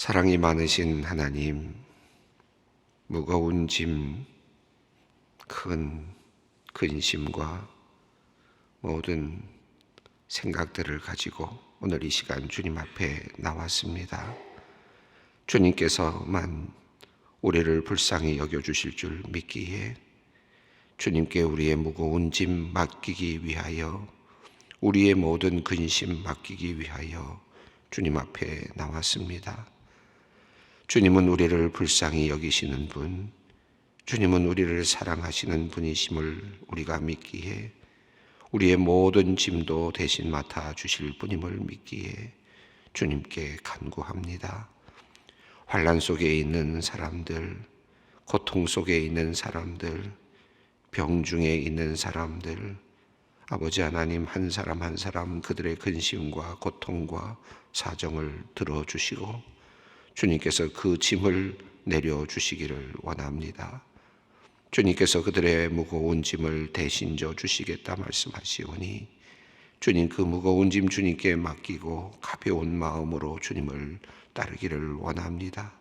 사랑이 많으신 하나님, 무거운 짐, 큰 근심과 모든 생각들을 가지고 오늘 이 시간 주님 앞에 나왔습니다. 주님께서만 우리를 불쌍히 여겨주실 줄 믿기에 주님께 우리의 무거운 짐 맡기기 위하여, 우리의 모든 근심 맡기기 위하여 주님 앞에 나왔습니다. 주님은 우리를 불쌍히 여기시는 분, 주님은 우리를 사랑하시는 분이심을 우리가 믿기에, 우리의 모든 짐도 대신 맡아주실 분임을 믿기에 주님께 간구합니다. 환난 속에 있는 사람들, 고통 속에 있는 사람들, 병 중에 있는 사람들, 아버지 하나님 한 사람 한 사람 그들의 근심과 고통과 사정을 들어주시고 주님께서 그 짐을 내려주시기를 원합니다. 주님께서 그들의 무거운 짐을 대신 져 주시겠다 말씀하시오니 주님 그 무거운 짐 주님께 맡기고 가벼운 마음으로 주님을 따르기를 원합니다.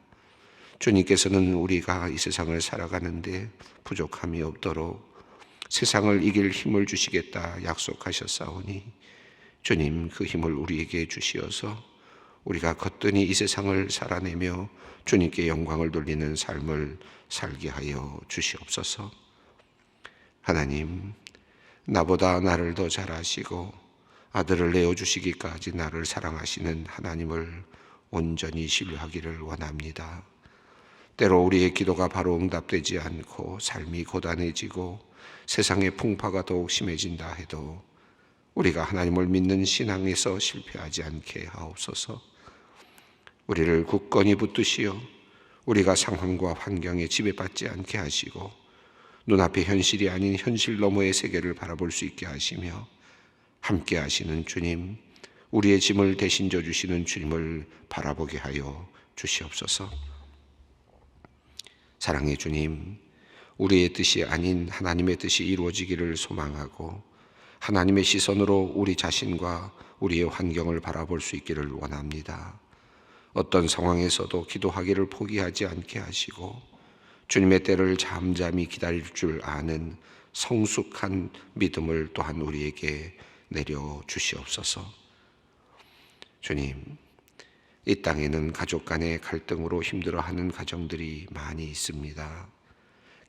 주님께서는 우리가 이 세상을 살아가는데 부족함이 없도록 세상을 이길 힘을 주시겠다 약속하셨사오니 주님 그 힘을 우리에게 주시어서 우리가 거뜬히 이 세상을 살아내며 주님께 영광을 돌리는 삶을 살게 하여 주시옵소서. 하나님, 나보다 나를 더 잘 아시고 아들을 내어주시기까지 나를 사랑하시는 하나님을 온전히 신뢰하기를 원합니다. 때로 우리의 기도가 바로 응답되지 않고 삶이 고단해지고 세상의 풍파가 더욱 심해진다 해도 우리가 하나님을 믿는 신앙에서 실패하지 않게 하옵소서. 우리를 굳건히 붙드시어 우리가 상황과 환경에 지배받지 않게 하시고 눈앞의 현실이 아닌 현실 너머의 세계를 바라볼 수 있게 하시며 함께 하시는 주님, 우리의 짐을 대신 져 주시는 주님을 바라보게 하여 주시옵소서. 사랑의 주님, 우리의 뜻이 아닌 하나님의 뜻이 이루어지기를 소망하고 하나님의 시선으로 우리 자신과 우리의 환경을 바라볼 수 있기를 원합니다. 어떤 상황에서도 기도하기를 포기하지 않게 하시고 주님의 때를 잠잠히 기다릴 줄 아는 성숙한 믿음을 또한 우리에게 내려주시옵소서. 주님, 이 땅에는 가족 간의 갈등으로 힘들어하는 가정들이 많이 있습니다.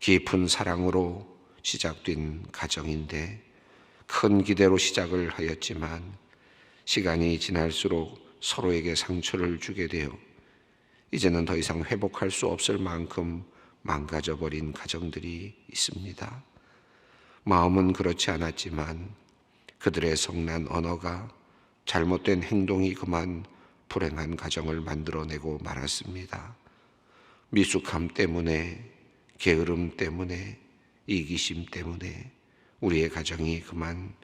깊은 사랑으로 시작된 가정인데 큰 기대로 시작을 하였지만 시간이 지날수록 서로에게 상처를 주게 되어 이제는 더 이상 회복할 수 없을 만큼 망가져버린 가정들이 있습니다. 마음은 그렇지 않았지만 그들의 성난 언어가 잘못된 행동이 그만 불행한 가정을 만들어내고 말았습니다. 미숙함 때문에, 게으름 때문에, 이기심 때문에 우리의 가정이 그만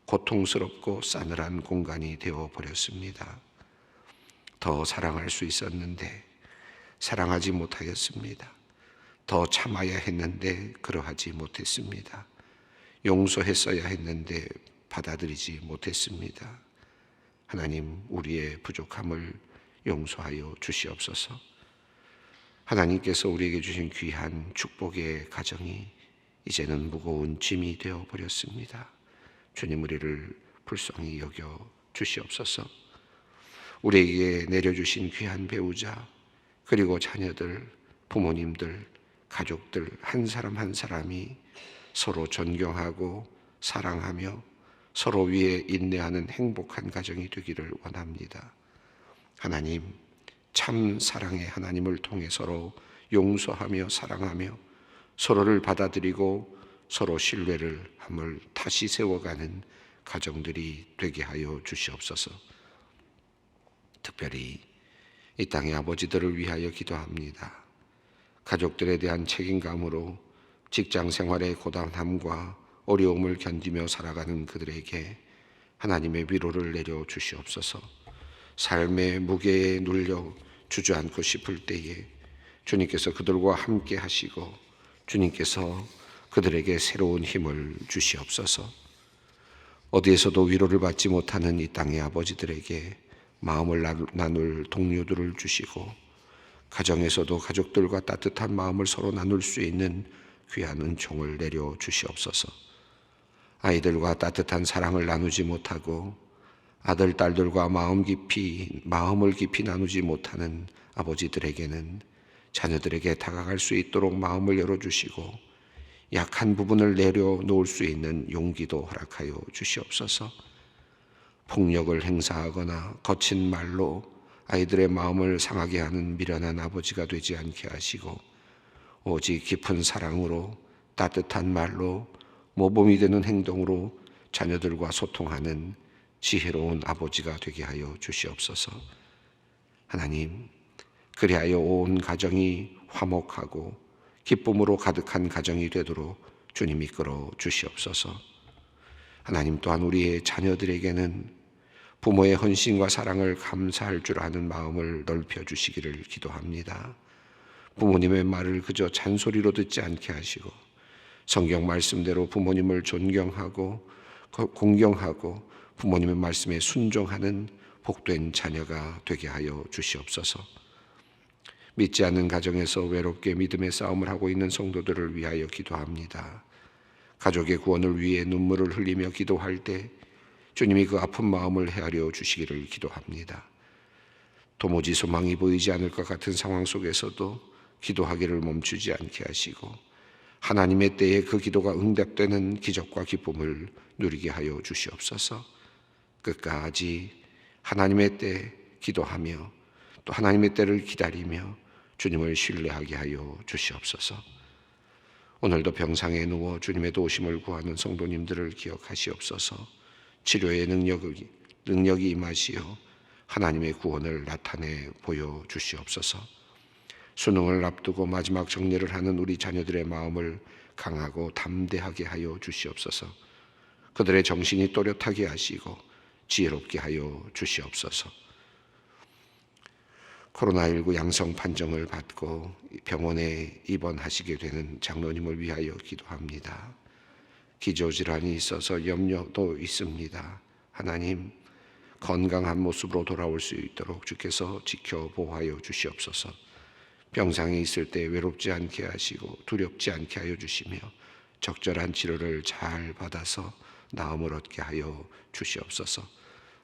고통스럽고 싸늘한 공간이 되어버렸습니다. 더 사랑할 수 있었는데 사랑하지 못하였습니다. 더 참아야 했는데 그러하지 못했습니다. 용서했어야 했는데 받아들이지 못했습니다. 하나님, 우리의 부족함을 용서하여 주시옵소서. 하나님께서 우리에게 주신 귀한 축복의 가정이 이제는 무거운 짐이 되어버렸습니다. 주님, 우리를 불쌍히 여겨 주시옵소서. 우리에게 내려주신 귀한 배우자, 그리고 자녀들, 부모님들, 가족들 한 사람 한 사람이 서로 존경하고 사랑하며 서로 위에 인내하는 행복한 가정이 되기를 원합니다. 하나님, 참 사랑의 하나님을 통해 서로 용서하며 사랑하며 서로를 받아들이고 서로 신뢰를 함을 다시 세워가는 가정들이 되게 하여 주시옵소서. 특별히 이 땅의 아버지들을 위하여 기도합니다. 가족들에 대한 책임감으로 직장 생활의 고단함과 어려움을 견디며 살아가는 그들에게 하나님의 위로를 내려 주시옵소서. 삶의 무게에 눌려 주저앉고 싶을 때에 주님께서 그들과 함께 하시고 주님께서 그들에게 새로운 힘을 주시옵소서. 어디에서도 위로를 받지 못하는 이 땅의 아버지들에게 마음을 나눌 동료들을 주시고 가정에서도 가족들과 따뜻한 마음을 서로 나눌 수 있는 귀한 은총을 내려 주시옵소서. 아이들과 따뜻한 사랑을 나누지 못하고 아들, 딸들과 마음을 깊이 나누지 못하는 아버지들에게는 자녀들에게 다가갈 수 있도록 마음을 열어주시고 약한 부분을 내려놓을 수 있는 용기도 허락하여 주시옵소서. 폭력을 행사하거나 거친 말로 아이들의 마음을 상하게 하는 미련한 아버지가 되지 않게 하시고 오직 깊은 사랑으로 따뜻한 말로 모범이 되는 행동으로 자녀들과 소통하는 지혜로운 아버지가 되게 하여 주시옵소서. 하나님, 그리하여 온 가정이 화목하고 기쁨으로 가득한 가정이 되도록 주님 이끌어 주시옵소서. 하나님 또한 우리의 자녀들에게는 부모의 헌신과 사랑을 감사할 줄 아는 마음을 넓혀 주시기를 기도합니다. 부모님의 말을 그저 잔소리로 듣지 않게 하시고 성경 말씀대로 부모님을 존경하고 공경하고 부모님의 말씀에 순종하는 복된 자녀가 되게 하여 주시옵소서. 믿지 않는 가정에서 외롭게 믿음의 싸움을 하고 있는 성도들을 위하여 기도합니다. 가족의 구원을 위해 눈물을 흘리며 기도할 때 주님이 그 아픈 마음을 헤아려 주시기를 기도합니다. 도무지 소망이 보이지 않을 것 같은 상황 속에서도 기도하기를 멈추지 않게 하시고 하나님의 때에 그 기도가 응답되는 기적과 기쁨을 누리게 하여 주시옵소서. 끝까지 하나님의 때 기도하며 또 하나님의 때를 기다리며 주님을 신뢰하게 하여 주시옵소서. 오늘도 병상에 누워 주님의 도우심을 구하는 성도님들을 기억하시옵소서. 치료의 능력이 임하시어 하나님의 구원을 나타내 보여주시옵소서. 수능을 앞두고 마지막 정리를 하는 우리 자녀들의 마음을 강하고 담대하게 하여 주시옵소서. 그들의 정신이 또렷하게 하시고 지혜롭게 하여 주시옵소서. 코로나19 양성 판정을 받고 병원에 입원하시게 되는 장로님을 위하여 기도합니다. 기저질환이 있어서 염려도 있습니다. 하나님, 건강한 모습으로 돌아올 수 있도록 주께서 지켜 보호하여 주시옵소서. 병상에 있을 때 외롭지 않게 하시고 두렵지 않게 하여 주시며 적절한 치료를 잘 받아서 나음을 얻게 하여 주시옵소서.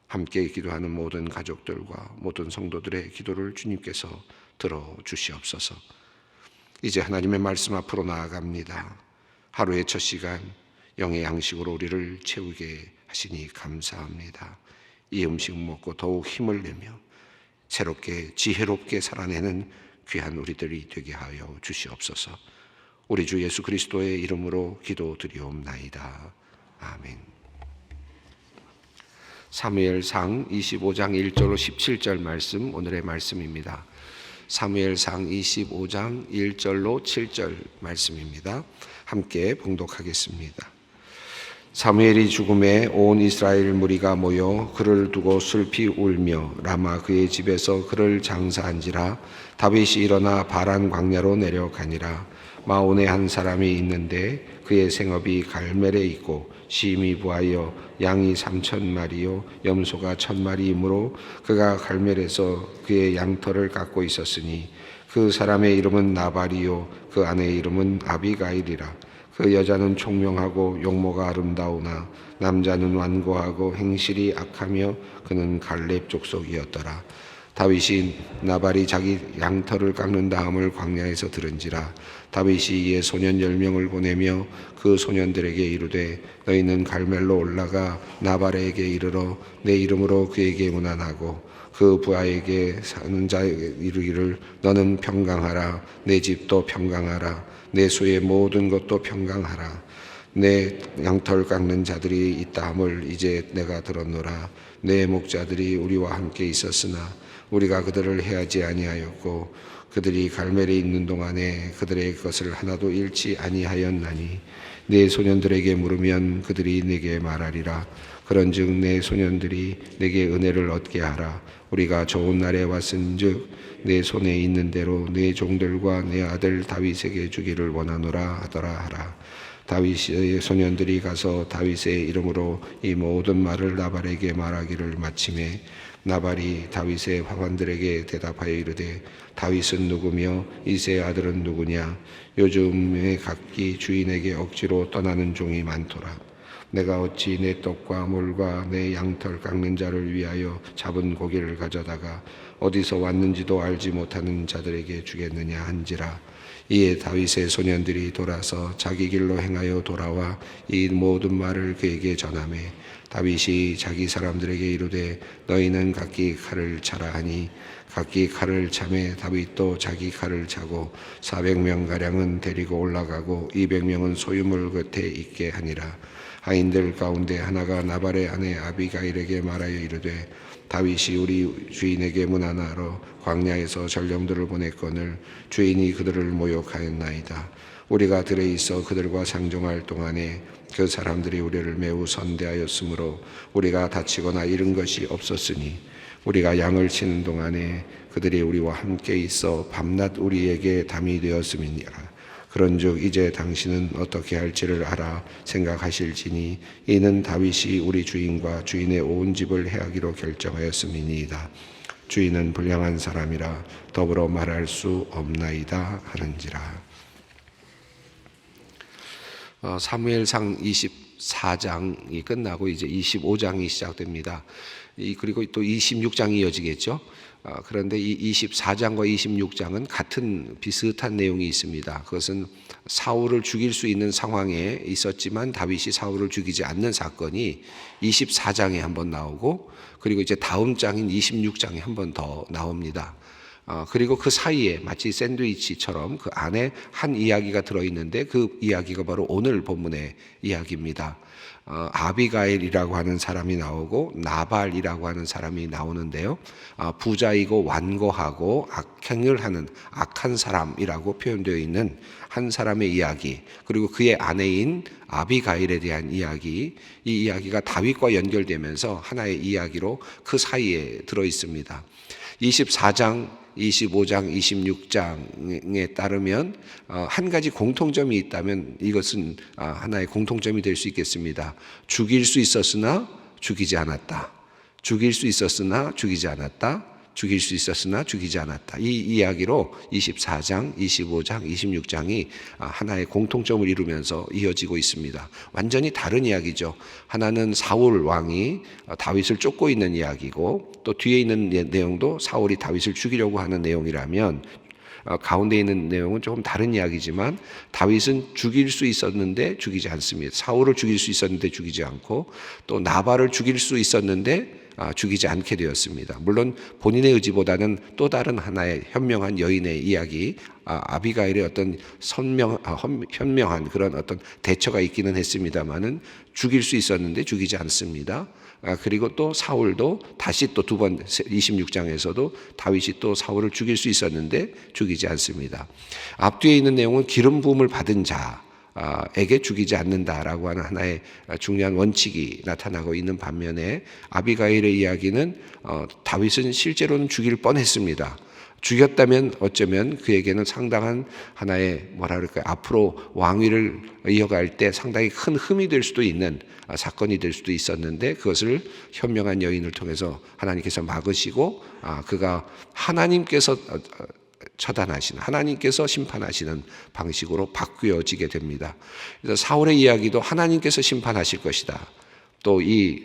함께 기도하는 모든 가족들과 모든 성도들의 기도를 주님께서 들어주시옵소서. 이제 하나님의 말씀 앞으로 나아갑니다. 하루의 첫 시간 영의 양식으로 우리를 채우게 하시니 감사합니다. 이 음식 먹고 더욱 힘을 내며 새롭게 지혜롭게 살아내는 귀한 우리들이 되게 하여 주시옵소서. 우리 주 예수 그리스도의 이름으로 기도드리옵나이다. 아멘. 사무엘상 25장 1절로 17절 말씀, 오늘의 말씀입니다. 사무엘상 25장 1절로 7절 말씀입니다. 함께 봉독하겠습니다. 사무엘이 죽음에 온 이스라엘 무리가 모여 그를 두고 슬피 울며 라마 그의 집에서 그를 장사한지라. 다윗이 일어나 바란 광야로 내려가니라. 마온에 한 사람이 있는데 그의 생업이 갈멜에 있고 심히 부하여 양이 3,000마리요 염소가 1,000마리이므로 그가 갈멜에서 그의 양털을 깎고 있었으니 그 사람의 이름은 나발이요 그 아내의 이름은 아비가일이라. 그 여자는 총명하고 용모가 아름다우나 남자는 완고하고 행실이 악하며 그는 갈렙 족속이었더라. 다윗이 나발이 자기 양털을 깎는 다음을 광야에서 들은지라. 다윗이 이에 소년 10명을 보내며 그 소년들에게 이르되 너희는 갈멜로 올라가 나발에게 이르러 내 이름으로 그에게 문안하고 그 부하에게 사는 자에게 이르기를 너는 평강하라. 내 집도 평강하라. 내 소의 모든 것도 평강하라. 내 양털 깎는 자들이 있다함을 이제 내가 들었노라. 내 목자들이 우리와 함께 있었으나 우리가 그들을 해하지 아니하였고 그들이 갈멜에 있는 동안에 그들의 것을 하나도 잃지 아니하였나니 내 소년들에게 물으면 그들이 내게 말하리라. 그런즉 내 소년들이 내게 은혜를 얻게 하라. 우리가 좋은 날에 왔은즉 내 손에 있는 대로 내 종들과 내 아들 다윗에게 주기를 원하노라 하더라 하라. 다윗의 소년들이 가서 다윗의 이름으로 이 모든 말을 나발에게 말하기를 마침에 나발이 다윗의 화관들에게 대답하여 이르되 다윗은 누구며 이새의 아들은 누구냐? 요즘에 각기 주인에게 억지로 떠나는 종이 많도라. 내가 어찌 내 떡과 물과 내 양털 깎는 자를 위하여 잡은 고기를 가져다가 어디서 왔는지도 알지 못하는 자들에게 주겠느냐 한지라. 이에 다윗의 소년들이 돌아서 자기 길로 행하여 돌아와 이 모든 말을 그에게 전하매 다윗이 자기 사람들에게 이르되 너희는 각기 칼을 차라 하니 각기 칼을 차매 다윗도 자기 칼을 차고 400명 가량은 데리고 올라가고 200명은 소유물 곁에 있게 하니라. 하인들 가운데 하나가 나발의 아내 아비가일에게 말하여 이르되 다윗이 우리 주인에게 문안하러 광야에서 전령들을 보냈거늘 주인이 그들을 모욕하였나이다. 우리가 들에 있어 그들과 상종할 동안에 그 사람들이 우리를 매우 선대하였으므로 우리가 다치거나 잃은 것이 없었으니 우리가 양을 치는 동안에 그들이 우리와 함께 있어 밤낮 우리에게 담이 되었음이니라. 그런즉 이제 당신은 어떻게 할지를 알아 생각하실지니 이는 다윗이 우리 주인과 주인의 온 집을 해하기로 결정하였음이니이다. 주인은 불량한 사람이라 더불어 말할 수 없나이다 하는지라. 사무엘상 24장이 끝나고 이제 25장이 시작됩니다. 그리고 또 26장이 이어지겠죠. 그런데 이 24장과 26장은 같은 비슷한 내용이 있습니다. 그것은 사울을 죽일 수 있는 상황에 있었지만 다윗이 사울을 죽이지 않는 사건이 24장에 한번 나오고 그리고 이제 다음 장인 26장에 한 번 더 나옵니다. 그리고 그 사이에 마치 샌드위치처럼 그 안에 한 이야기가 들어있는데 그 이야기가 바로 오늘 본문의 이야기입니다. 아비가일이라고 하는 사람이 나오고 나발이라고 하는 사람이 나오는데요. 부자이고 완고하고 악행을 하는 악한 사람이라고 표현되어 있는 한 사람의 이야기, 그리고 그의 아내인 아비가일에 대한 이야기, 이 이야기가 다윗과 연결되면서 하나의 이야기로 그 사이에 들어있습니다. 24장, 25장, 26장에 따르면 한 가지 공통점이 있다면 이것은 하나의 공통점이 될 수 있겠습니다. 죽일 수 있었으나 죽이지 않았다. 죽일 수 있었으나 죽이지 않았다. 죽일 수 있었으나 죽이지 않았다. 이 이야기로 24장, 25장, 26장이 하나의 공통점을 이루면서 이어지고 있습니다. 완전히 다른 이야기죠. 하나는 사울 왕이 다윗을 쫓고 있는 이야기고 또 뒤에 있는 내용도 사울이 다윗을 죽이려고 하는 내용이라면 가운데 있는 내용은 조금 다른 이야기지만 다윗은 죽일 수 있었는데 죽이지 않습니다. 사울을 죽일 수 있었는데 죽이지 않고 또 나발을 죽일 수 있었는데 죽이지 않게 되었습니다. 물론 본인의 의지보다는 또 다른 하나의 현명한 여인의 이야기, 아비가일의 어떤 현명한 그런 어떤 대처가 있기는 했습니다만은 죽일 수 있었는데 죽이지 않습니다. 그리고 또 사울도 다시 또 두 번 26장에서도 다윗이 또 사울을 죽일 수 있었는데 죽이지 않습니다. 앞뒤에 있는 내용은 기름 부음을 받은 자에게 죽이지 않는다라고 하는 하나의 중요한 원칙이 나타나고 있는 반면에 아비가일의 이야기는 다윗은 실제로는 죽일 뻔했습니다. 죽였다면 어쩌면 그에게는 상당한 하나의 앞으로 왕위를 이어갈 때 상당히 큰 흠이 될 수도 있는 사건이 될 수도 있었는데 그것을 현명한 여인을 통해서 하나님께서 막으시고 그가 하나님께서 처단하시는, 하나님께서 심판하시는 방식으로 바뀌어지게 됩니다. 그래서 사울의 이야기도 하나님께서 심판하실 것이다. 또 이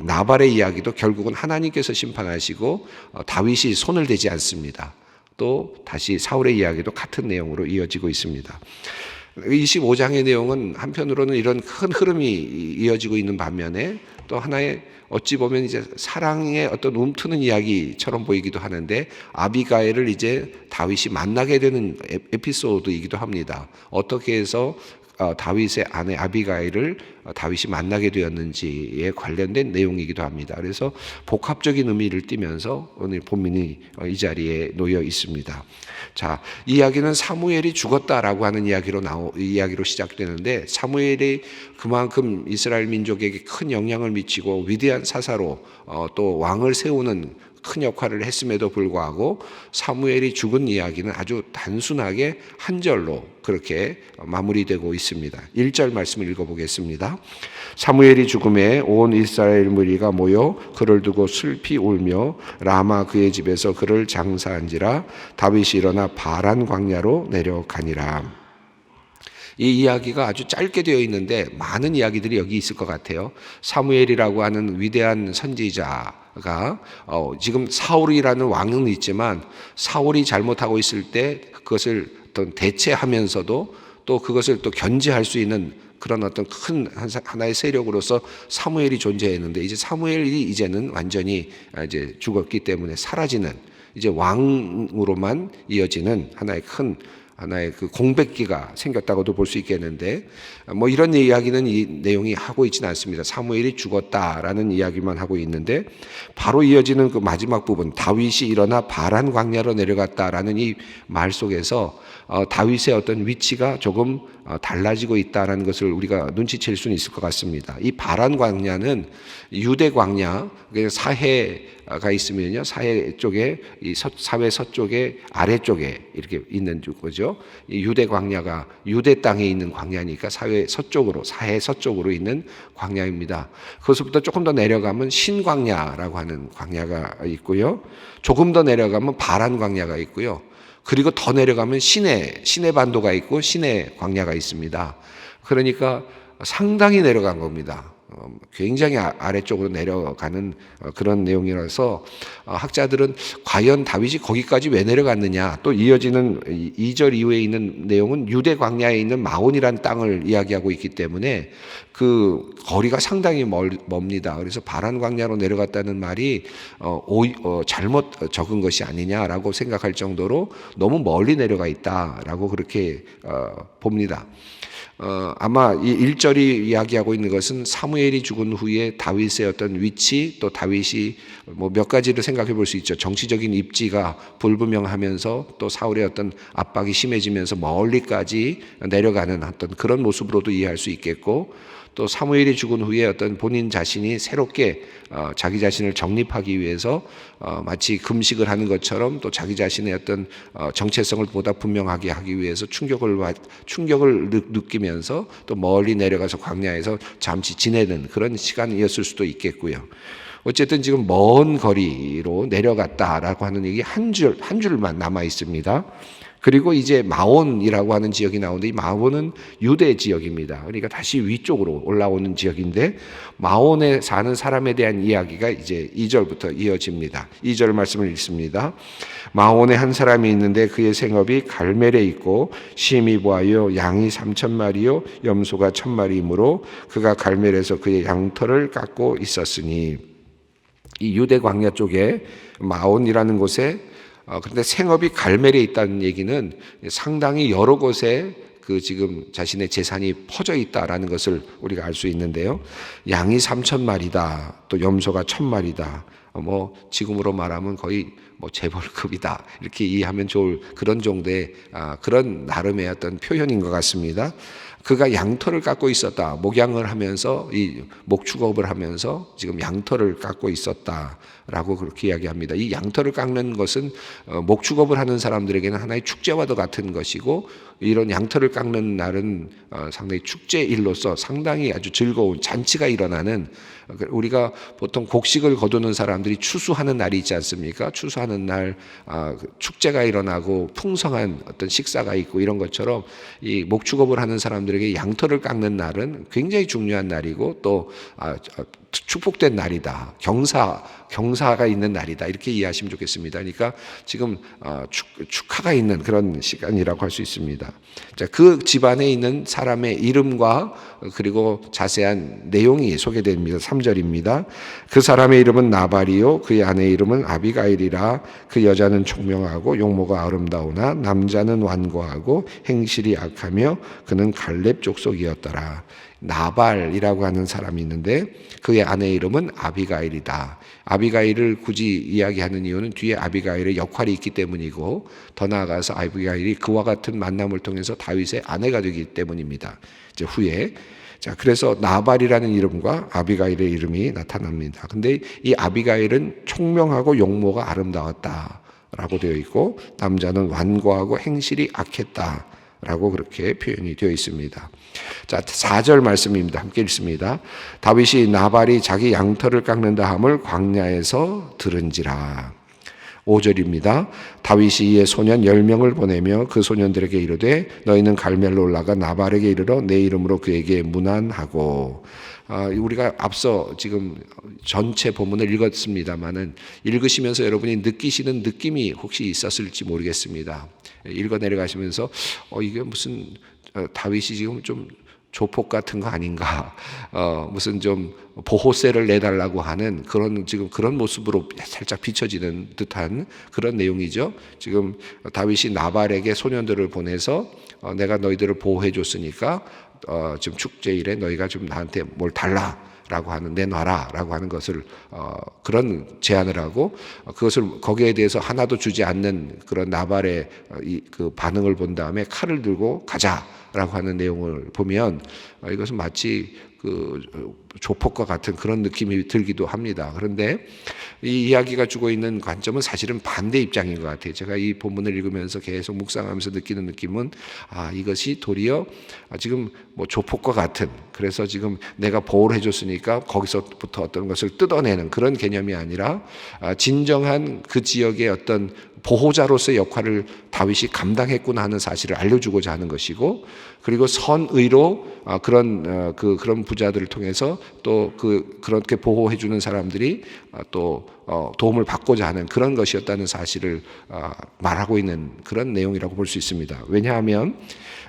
나발의 이야기도 결국은 하나님께서 심판하시고 다윗이 손을 대지 않습니다. 또 다시 사울의 이야기도 같은 내용으로 이어지고 있습니다. 25장의 내용은 한편으로는 이런 큰 흐름이 이어지고 있는 반면에 또 하나의 어찌 보면 이제 사랑의 어떤 움트는 이야기처럼 보이기도 하는데 아비가일을 이제 다윗이 만나게 되는 에피소드이기도 합니다. 어떻게 해서 다윗의 아내 아비가일을 다윗이 만나게 되었는지에 관련된 내용이기도 합니다. 그래서 복합적인 의미를 띠면서 오늘 본문이 이 자리에 놓여 있습니다. 자, 이 이야기는 사무엘이 죽었다라고 하는 이야기로 시작되는데 사무엘이 그만큼 이스라엘 민족에게 큰 영향을 미치고 위대한 사사로 또 왕을 세우는 큰 역할을 했음에도 불구하고 사무엘이 죽은 이야기는 아주 단순하게 한 절로 그렇게 마무리되고 있습니다. 1절 말씀을 읽어보겠습니다. 사무엘이 죽음에 온 이스라엘 무리가 모여 그를 두고 슬피 울며 라마 그의 집에서 그를 장사한지라 다윗이 일어나 바란 광야로 내려가니라. 이 이야기가 아주 짧게 되어 있는데 많은 이야기들이 여기 있을 것 같아요. 사무엘이라고 하는 위대한 선지자가 지금 사울이라는 왕은 있지만 사울이 잘못하고 있을 때 그것을 어떤 대체하면서도 또 그것을 또 견제할 수 있는 그런 어떤 큰 하나의 세력으로서 사무엘이 존재했는데, 이제 사무엘이 이제는 완전히 이제 죽었기 때문에 사라지는, 이제 왕으로만 이어지는 하나의 그 공백기가 생겼다고도 볼 수 있겠는데, 뭐 이런 이야기는 이 내용이 하고 있지는 않습니다. 사무엘이 죽었다라는 이야기만 하고 있는데, 바로 이어지는 그 마지막 부분, 다윗이 일어나 바란 광야로 내려갔다라는 이 말 속에서 다윗의 어떤 위치가 조금 달라지고 있다라는 것을 우리가 눈치챌 수는 있을 것 같습니다. 이 바란 광야는 유대 광야, 사해가 있으면요, 사해 쪽에 이 사회 서쪽에 아래쪽에 이렇게 있는 거죠. 이 유대 광야가 유대 땅에 있는 광야니까 사해 서쪽으로 있는 광야입니다. 그것부터 조금 더 내려가면 신광야라고 하는 광야가 있고요. 조금 더 내려가면 바란 광야가 있고요. 그리고 더 내려가면 시내 반도가 있고 시내 광야가 있습니다. 그러니까 상당히 내려간 겁니다. 굉장히 아래쪽으로 내려가는 그런 내용이라서 학자들은 과연 다윗이 거기까지 왜 내려갔느냐, 또 이어지는 2절 이후에 있는 내용은 유대 광야에 있는 마온이라는 땅을 이야기하고 있기 때문에 그 거리가 상당히 멉니다. 그래서 바란 광야로 내려갔다는 말이 잘못 적은 것이 아니냐라고 생각할 정도로 너무 멀리 내려가 있다라고 그렇게 봅니다. 아마 이 1절이 이야기하고 있는 것은 사무엘이 죽은 후에 다윗의 어떤 위치, 또 다윗이 뭐 몇 가지를 생각해 볼 수 있죠. 정치적인 입지가 불분명하면서 또 사울의 어떤 압박이 심해지면서 멀리까지 내려가는 어떤 그런 모습으로도 이해할 수 있겠고, 또 사무엘이 죽은 후에 어떤 본인 자신이 새롭게 자기 자신을 정립하기 위해서 마치 금식을 하는 것처럼 또 자기 자신의 어떤 정체성을 보다 분명하게 하기 위해서 충격을 느끼면서 또 멀리 내려가서 광야에서 잠시 지내는 그런 시간이었을 수도 있겠고요. 어쨌든 지금 먼 거리로 내려갔다라고 하는 얘기 한 줄만 남아 있습니다. 그리고 이제 마온이라고 하는 지역이 나오는데, 이 마온은 유대 지역입니다. 그러니까 다시 위쪽으로 올라오는 지역인데, 마온에 사는 사람에 대한 이야기가 이제 2절부터 이어집니다. 2절 말씀을 읽습니다. 마온에 한 사람이 있는데 그의 생업이 갈멜에 있고 심히 보하여 양이 3,000마리요 염소가 1,000마리이므로 그가 갈멜에서 그의 양털을 깎고 있었으니, 이 유대 광야 쪽에 마온이라는 곳에 그런데 생업이 갈멜에 있다는 얘기는 상당히 여러 곳에 그 지금 자신의 재산이 퍼져 있다라는 것을 우리가 알 수 있는데요. 양이 3,000마리다, 또 염소가 1,000마리다. 뭐 지금으로 말하면 거의 뭐 재벌급이다, 이렇게 이해하면 좋을 그런 정도의 그런 나름의 어떤 표현인 것 같습니다. 그가 양털을 깎고 있었다. 목양을 하면서 이 목축업을 하면서 지금 양털을 깎고 있었다라고 그렇게 이야기합니다. 이 양털을 깎는 것은 목축업을 하는 사람들에게는 하나의 축제와도 같은 것이고, 이런 양털을 깎는 날은 상당히 축제일로서 상당히 아주 즐거운 잔치가 일어나는, 우리가 보통 곡식을 거두는 사람들이 추수하는 날이 있지 않습니까? 추수하는 날 축제가 일어나고 풍성한 어떤 식사가 있고, 이런 것처럼 이 목축업을 하는 사람들에게 양털을 깎는 날은 굉장히 중요한 날이고, 또 축복된 날이다, 경사가 있는 날이다, 이렇게 이해하시면 좋겠습니다. 그러니까 지금 축하가 있는 그런 시간이라고 할 수 있습니다. 자, 그 집안에 있는 사람의 이름과 그리고 자세한 내용이 소개됩니다. 3절입니다. 그 사람의 이름은 나발이요 그의 아내의 이름은 아비가일이라. 그 여자는 총명하고 용모가 아름다우나 남자는 완고하고 행실이 악하며 그는 갈렙 족속이었더라. 나발이라고 하는 사람이 있는데 그의 아내의 이름은 아비가일이다. 아비가일을 굳이 이야기하는 이유는 뒤에 아비가일의 역할이 있기 때문이고, 더 나아가서 아비가일이 그와 같은 만남을 통해서 다윗의 아내가 되기 때문입니다. 이제 후에. 자, 그래서 나발이라는 이름과 아비가일의 이름이 나타납니다. 근데 이 아비가일은 총명하고 용모가 아름다웠다라고 되어 있고, 남자는 완고하고 행실이 악했다 라고 그렇게 표현이 되어 있습니다. 자, 4절 말씀입니다. 함께 읽습니다. 다윗이 나발이 자기 양털을 깎는다 함을 광야에서 들은지라. 5절입니다. 다윗이 이에 소년 10명을 보내며 그 소년들에게 이르되 너희는 갈멜로 올라가 나발에게 이르러 내 이름으로 그에게 문안하고. 우리가 앞서 지금 전체 본문을 읽었습니다만은 읽으시면서 여러분이 느끼시는 느낌이 혹시 있었을지 모르겠습니다. 읽어 내려가시면서 이게 무슨 다윗이 지금 좀 조폭 같은 거 아닌가, 무슨 좀 보호세를 내달라고 하는 그런 지금 그런 모습으로 살짝 비춰지는 듯한 그런 내용이죠. 지금 다윗이 나발에게 소년들을 보내서 내가 너희들을 보호해 줬으니까 지금 축제일에 너희가 좀 나한테 뭘 달라라고 하는, 내놔라라고 하는 것을 그런 제안을 하고, 그것을 거기에 대해서 하나도 주지 않는 그런 나발의 그 반응을 본 다음에 칼을 들고 가자라고 하는 내용을 보면 이것은 마치 그 조폭과 같은 그런 느낌이 들기도 합니다. 그런데 이 이야기가 주고 있는 관점은 사실은 반대 입장인 것 같아요. 제가 이 본문을 읽으면서 계속 묵상하면서 느끼는 느낌은 이것이 도리어 지금 뭐 조폭과 같은, 그래서 지금 내가 보호를 해줬으니까 거기서부터 어떤 것을 뜯어내는 그런 개념이 아니라 진정한 그 지역의 어떤 보호자로서의 역할을 다윗이 감당했구나 하는 사실을 알려주고자 하는 것이고, 그리고 선의로 그런 부자들을 통해서 또 그렇게 보호해 주는 사람들이 또 도움을 받고자 하는 그런 것이었다는 사실을 말하고 있는 그런 내용이라고 볼 수 있습니다. 왜냐하면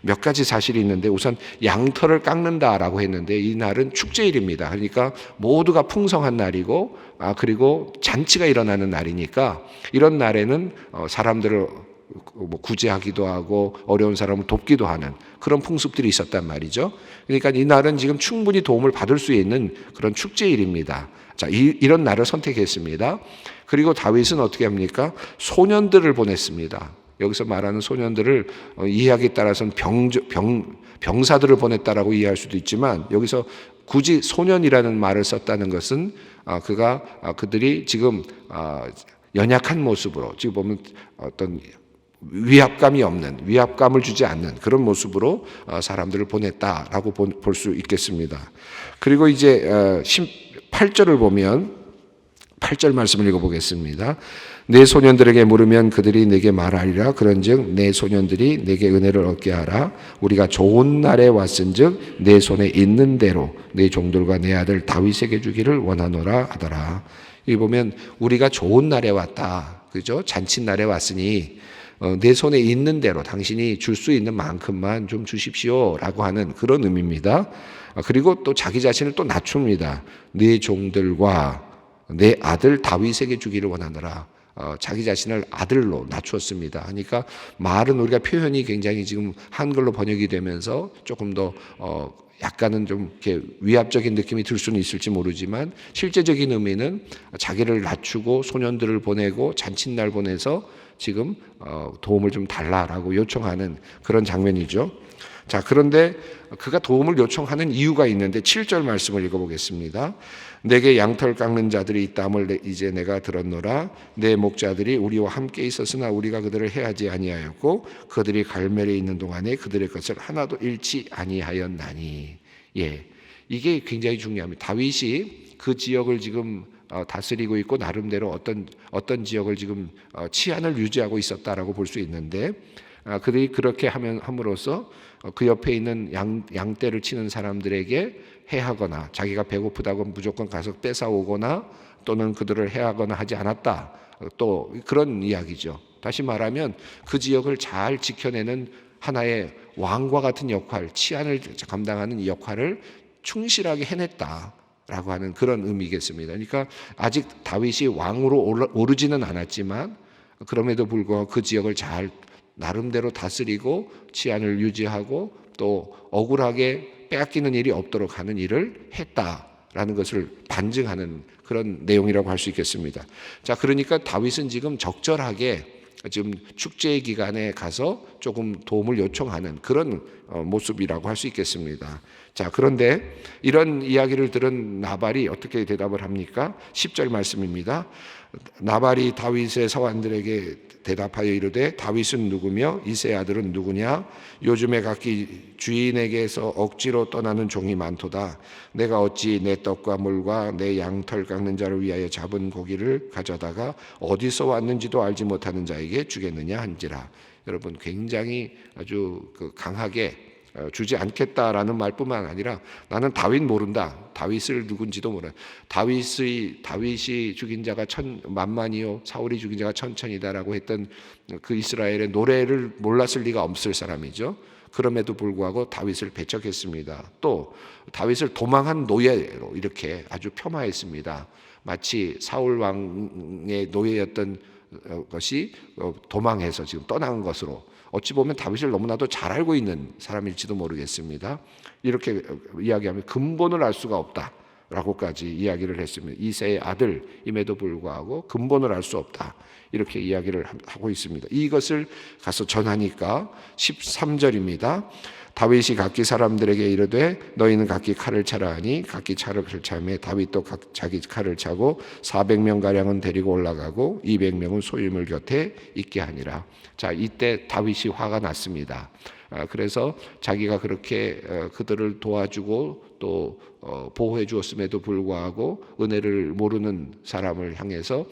몇 가지 사실이 있는데, 우선 양털을 깎는다라고 했는데 이 날은 축제일입니다. 그러니까 모두가 풍성한 날이고 그리고 잔치가 일어나는 날이니까 이런 날에는 사람들을 구제하기도 하고 어려운 사람을 돕기도 하는 그런 풍습들이 있었단 말이죠. 그러니까 이 날은 지금 충분히 도움을 받을 수 있는 그런 축제일입니다. 자, 이런 날을 선택했습니다. 그리고 다윗은 어떻게 합니까? 소년들을 보냈습니다. 여기서 말하는 소년들을 이해하기에 따라서는 병사들을 보냈다라고 이해할 수도 있지만, 여기서 굳이 소년이라는 말을 썼다는 것은 그들이 지금 연약한 모습으로, 지금 보면 어떤 위압감을 주지 않는 그런 모습으로 사람들을 보냈다라고 볼 수 있겠습니다. 그리고 이제 8절을 보면 8절 말씀을 읽어보겠습니다. 내 소년들에게 물으면 그들이 내게 말하리라. 그런즉 내 소년들이 내게 은혜를 얻게 하라. 우리가 좋은 날에 왔은즉 내 손에 있는 대로 내 종들과 내 아들 다윗에게 주기를 원하노라 하더라. 여기 보면 우리가 좋은 날에 왔다, 그죠? 잔칫날에 왔으니 내 손에 있는 대로 당신이 줄 수 있는 만큼만 좀 주십시오라고 하는 그런 의미입니다. 그리고 또 자기 자신을 또 낮춥니다. 내 종들과 내 아들 다윗에게 주기를 원하노라. 자기 자신을 아들로 낮추었습니다. 그러니까 말은 우리가 표현이 굉장히 지금 한글로 번역이 되면서 조금 더 약간은 좀 이렇게 위압적인 느낌이 들 수는 있을지 모르지만, 실제적인 의미는 자기를 낮추고 소년들을 보내고 잔칫날 보내서 지금 도움을 좀 달라라고 요청하는 그런 장면이죠. 자, 그런데 그가 도움을 요청하는 이유가 있는데 7절 말씀을 읽어보겠습니다. 내게 양털 깎는 자들이 있다함을 이제 내가 들었노라. 내 목자들이 우리와 함께 있었으나 우리가 그들을 해하지 아니하였고 그들이 갈멜에 있는 동안에 그들의 것을 하나도 잃지 아니하였나니. 예, 이게 굉장히 중요합니다. 다윗이 그 지역을 지금 다스리고 있고 나름대로 어떤 지역을 지금 치안을 유지하고 있었다라고 볼 수 있는데, 그들이 그렇게 함으로써 그 옆에 있는 양떼를 치는 사람들에게 해하거나 자기가 배고프다고 무조건 가서 뺏어오거나 또는 그들을 해하거나 하지 않았다, 또 그런 이야기죠. 다시 말하면 그 지역을 잘 지켜내는 하나의 왕과 같은 역할, 치안을 감당하는 이 역할을 충실하게 해냈다라고 하는 그런 의미겠습니다. 그러니까 아직 다윗이 왕으로 오르지는 않았지만 그럼에도 불구하고 그 지역을 잘 나름대로 다스리고 치안을 유지하고 또 억울하게 빼앗기는 일이 없도록 하는 일을 했다라는 것을 반증하는 그런 내용이라고 할 수 있겠습니다. 자, 그러니까 다윗은 지금 적절하게 지금 축제 기간에 가서 조금 도움을 요청하는 그런 모습이라고 할 수 있겠습니다. 자, 그런데 이런 이야기를 들은 나발이 어떻게 대답을 합니까? 10절 말씀입니다. 나발이 다윗의 서원들에게 대답하여 이르되 다윗은 누구며 이새의 아들은 누구냐? 요즘에 각기 주인에게서 억지로 떠나는 종이 많도다. 내가 어찌 내 떡과 물과 내 양털 깎는 자를 위하여 잡은 고기를 가져다가 어디서 왔는지도 알지 못하는 자에게 주겠느냐 한지라. 여러분, 굉장히 아주 강하게 주지 않겠다라는 말뿐만 아니라 나는 다윗 모른다. 다윗을 누군지도 몰라. 다윗이 죽인 자가 만만이요 사울이 죽인 자가 천천이다라고 했던 그 이스라엘의 노래를 몰랐을 리가 없을 사람이죠. 그럼에도 불구하고 다윗을 배척했습니다. 또 다윗을 도망한 노예로 이렇게 아주 폄하했습니다. 마치 사울 왕의 노예였던 것이 도망해서 지금 떠난 것으로, 어찌 보면 다윗을 너무나도 잘 알고 있는 사람일지도 모르겠습니다. 이렇게 이야기하면 근본을 알 수가 없다라고까지 이야기를 했습니다. 이새의 아들임에도 불구하고 근본을 알 수 없다, 이렇게 이야기를 하고 있습니다. 이것을 가서 전하니까 13절입니다. 다윗이 각기 사람들에게 이르되 너희는 각기 칼을 차라 하니 각기 차를 차매 다윗도 자기 칼을 차고 400명가량은 데리고 올라가고 200명은 소유물 곁에 있게 하니라. 자, 이때 다윗이 화가 났습니다. 그래서 자기가 그렇게 그들을 도와주고 또 보호해 주었음에도 불구하고 은혜를 모르는 사람을 향해서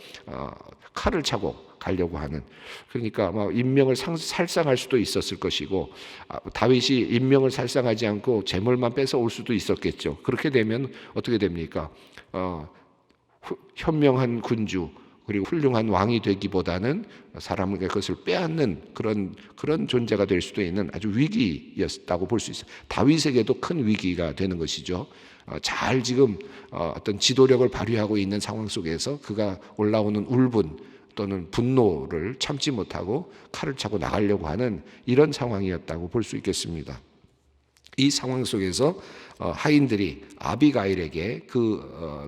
칼을 차고 가려고 하는, 그러니까 인명을 살상할 수도 있었을 것이고 다윗이 인명을 살상하지 않고 재물만 뺏어 올 수도 있었겠죠. 그렇게 되면 어떻게 됩니까? 현명한 군주 그리고 훌륭한 왕이 되기보다는 사람에게 그것을 빼앗는 그런 존재가 될 수도 있는 아주 위기였다고 볼 수 있어요. 다윗에게도 큰 위기가 되는 것이죠. 잘 지금 어떤 지도력을 발휘하고 있는 상황 속에서 그가 올라오는 울분 또는 분노를 참지 못하고 칼을 차고 나가려고 하는 이런 상황이었다고 볼 수 있겠습니다. 이 상황 속에서 하인들이 아비가일에게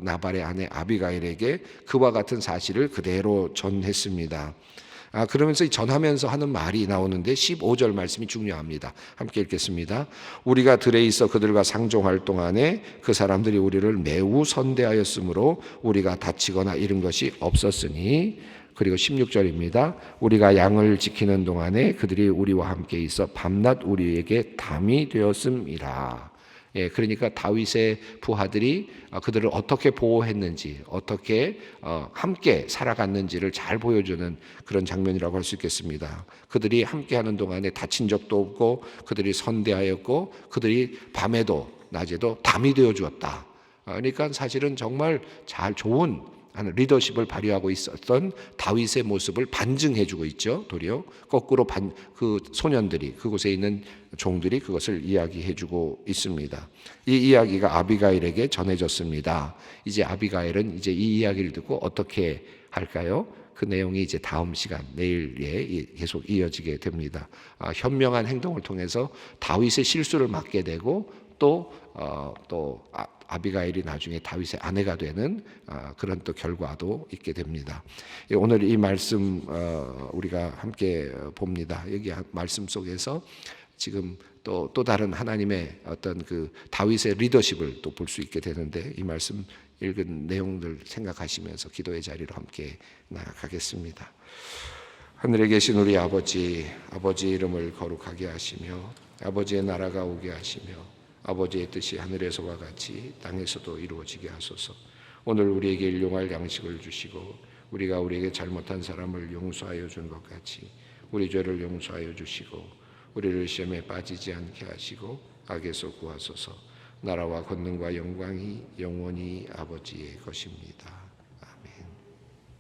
나발의 아내 아비가일에게 그와 같은 사실을 그대로 전했습니다. 그러면서 전하면서 하는 말이 나오는데 15절 말씀이 중요합니다. 함께 읽겠습니다. 우리가 들에 있어 그들과 상종할 동안에 그 사람들이 우리를 매우 선대하였으므로 우리가 다치거나 잃은 것이 없었으니, 그리고 16절입니다. 우리가 양을 지키는 동안에 그들이 우리와 함께 있어 밤낮 우리에게 담이 되었음이라. 그러니까 다윗의 부하들이 그들을 어떻게 보호했는지, 어떻게 함께 살아갔는지를 잘 보여주는 그런 장면이라고 할 수 있겠습니다. 그들이 함께하는 동안에 다친 적도 없고 그들이 선대하였고 그들이 밤에도 낮에도 담이 되어 주었다. 그러니까 사실은 정말 좋은 리더십을 발휘하고 있었던 다윗의 모습을 반증해주고 있죠. 도리어 거꾸로 그 소년들이, 그곳에 있는 종들이 그것을 이야기해주고 있습니다. 이 이야기가 아비가일에게 전해졌습니다. 이제 아비가일은 이제 이 이야기를 듣고 어떻게 할까요? 그 내용이 이제 다음 시간 내일에 계속 이어지게 됩니다. 현명한 행동을 통해서 다윗의 실수를 막게 되고 또 아비가일이 나중에 다윗의 아내가 되는 그런 또 결과도 있게 됩니다. 오늘 이 말씀 우리가 함께 봅니다. 여기 말씀 속에서 지금 또 다른 하나님의 어떤 그 다윗의 리더십을 또 볼 수 있게 되는데, 이 말씀 읽은 내용들 생각하시면서 기도의 자리로 함께 나아가겠습니다. 하늘에 계신 우리 아버지 이름을 거룩하게 하시며 아버지의 나라가 오게 하시며 아버지의 뜻이 하늘에서와 같이 땅에서도 이루어지게 하소서. 오늘 우리에게 일용할 양식을 주시고 우리가 우리에게 잘못한 사람을 용서하여 준 것 같이 우리 죄를 용서하여 주시고 우리를 시험에 빠지지 않게 하시고 악에서 구하소서. 나라와 권능과 영광이 영원히 아버지의 것입니다.